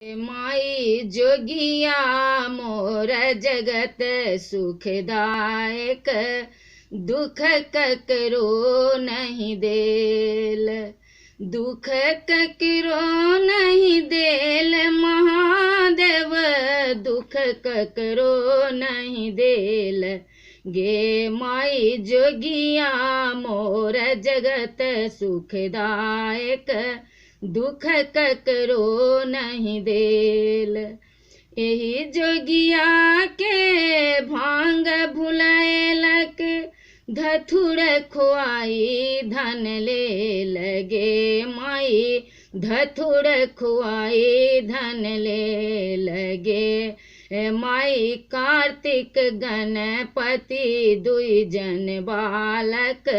माई जोगिया मोर जगत सुखदायक, दुख ककरो नहीं देल। दुख ककरो नहीं देल महादेव, दुख ककरो नहीं देल। गे माई जोगिया मोर जगत सुखदायक, दुख ककरो नहीं देल। यही जोगिया के भांग भुलैलक, धथुर खुआई धन ले लगे माई, धथुर खुआई धन ले लगे। माई कार्तिक गणपति दुई जन बालक,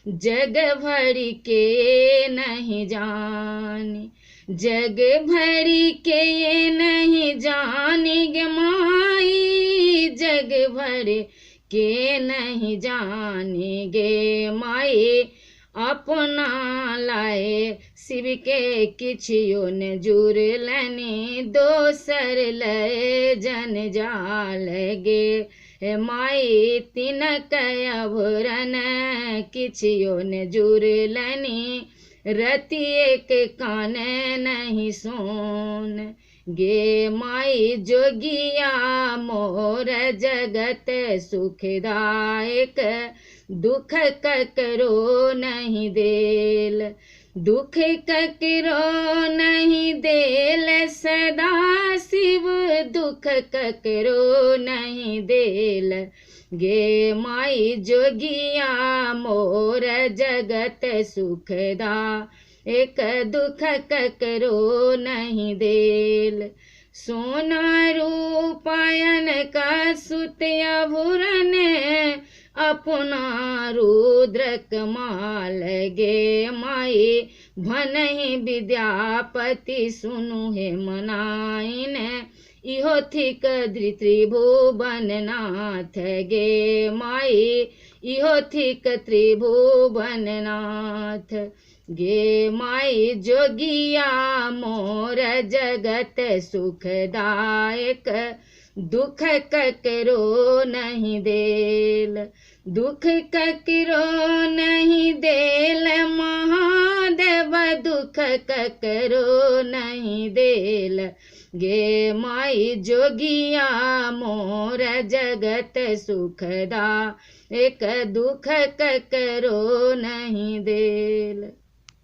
जग भरी के नहीं जानी, जग भरी के ये नहीं जानी गे माई, जग भरी के नहीं जानी गे माई। अपना लाए शिव के किछियो न जुड़लनि, दोसर लय जन जाल गे माई। तिनक अभुरन किछियो न जुड़लनि, रति एक कान नहीं सोन गे माई। जोगिया मोर जगत सुखदायक, दुख ककरो नहीं देल। दुख ककरो नहीं देल सदा शिव, दुख ककरो नहीं देल गे माई। जोगिया मोर जगत सुखदा एक, दुख ककरो नहीं देल। सोना रूपायन का सुत अभुरन, अपना रुद्रक माल गे माई। भनहि विद्यापति सुनु हे मनाइन, इहो थिक त्रिभुवन नाथ गे माई, इहो थिक त्रिभुवन नाथ गे माई। जोगिया मोर जगत सुखदायक, दुख ककरो नहीं देल। दुख ककरो नहीं देल महादेव, दुख ककरो नहीं देल गे माई। जोगिया मोर जगत सुखदा एक, दुख ककरो नहीं देल।